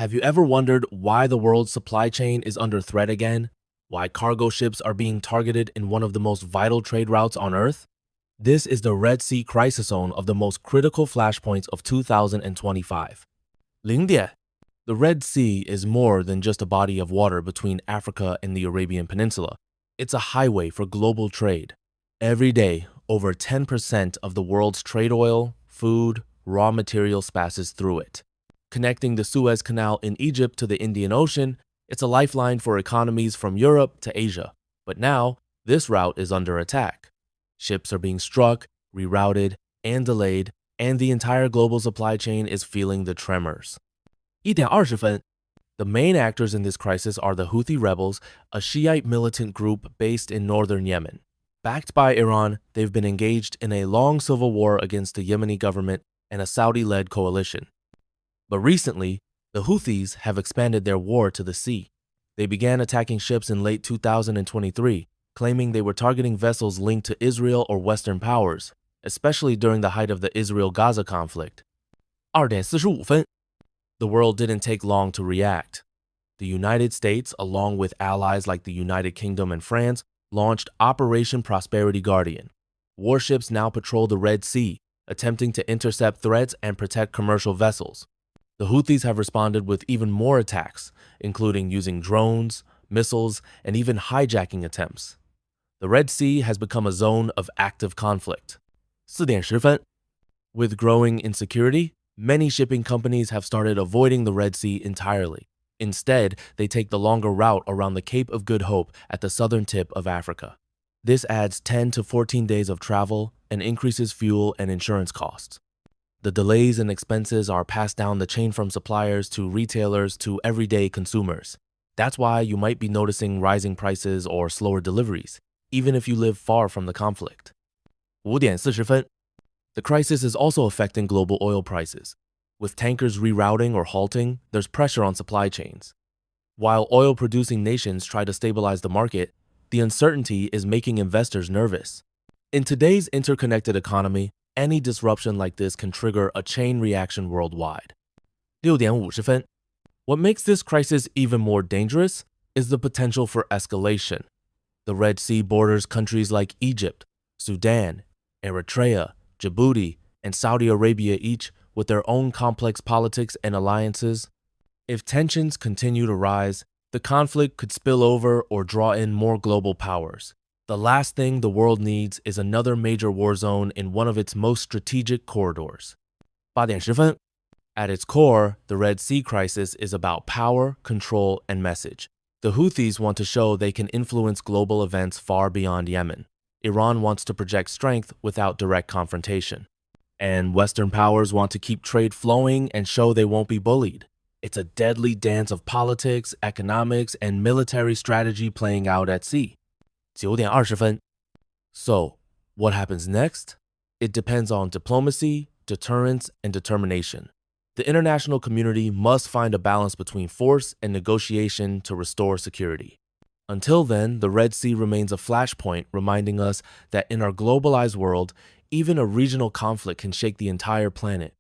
Have you ever wondered why the world's supply chain is under threat again? Why cargo ships are being targeted in one of the most vital trade routes on Earth? This is the Red Sea crisis zone of the most critical flashpoints of 2025. 零点. The Red Sea is more than just a body of water between Africa and the Arabian Peninsula. It's a highway for global trade. Every day, over 10% of the world's trade oil, food, raw materials passes through it. Connecting the Suez Canal in Egypt to the Indian Ocean, it's a lifeline for economies from Europe to Asia. But now, this route is under attack. Ships are being struck, rerouted, and delayed, and the entire global supply chain is feeling the tremors. 1:20 分. The main actors in this crisis are the Houthi rebels, a Shiite militant group based in northern Yemen. Backed by Iran, they've been engaged in a long civil war against the Yemeni government and a Saudi-led coalition. But recently, the Houthis have expanded their war to the sea. They began attacking ships in late 2023, claiming they were targeting vessels linked to Israel or Western powers, especially during the height of the Israel-Gaza conflict. 2:45 分. The world didn't take long to react. The United States, along with allies like the United Kingdom and France, launched Operation Prosperity Guardian. Warships now patrol the Red Sea, attempting to intercept threats and protect commercial vessels. The Houthis have responded with even more attacks, including using drones, missiles, and even hijacking attempts. The Red Sea has become a zone of active conflict. 4:10 分. With growing insecurity, many shipping companies have started avoiding the Red Sea entirely. Instead, they take the longer route around the Cape of Good Hope at the southern tip of Africa. This adds 10 to 14 days of travel and increases fuel and insurance costs. The delays and expenses are passed down the chain from suppliers to retailers to everyday consumers. That's why you might be noticing rising prices or slower deliveries, even if you live far from the conflict. 5:40 分. The crisis is also affecting global oil prices. With tankers rerouting or halting, there's pressure on supply chains. While oil-producing nations try to stabilize the market, the uncertainty is making investors nervous. In today's interconnected economy, any disruption like this can trigger a chain reaction worldwide. 6:50 分. What makes this crisis even more dangerous is the potential for escalation. The Red Sea borders countries like Egypt, Sudan, Eritrea, Djibouti, and Saudi Arabia, each with their own complex politics and alliances. If tensions continue to rise, the conflict could spill over or draw in more global powers. The last thing the world needs is another major war zone in one of its most strategic corridors. 8:10 分. At its core, the Red Sea crisis is about power, control, and message. The Houthis want to show they can influence global events far beyond Yemen. Iran wants to project strength without direct confrontation. And Western powers want to keep trade flowing and show they won't be bullied. It's a deadly dance of politics, economics, and military strategy playing out at sea. 9:20 分. So, what happens next? It depends on diplomacy, deterrence, and determination. The international community must find a balance between force and negotiation to restore security. Until then, the Red Sea remains a flashpoint reminding us that in our globalized world, even a regional conflict can shake the entire planet.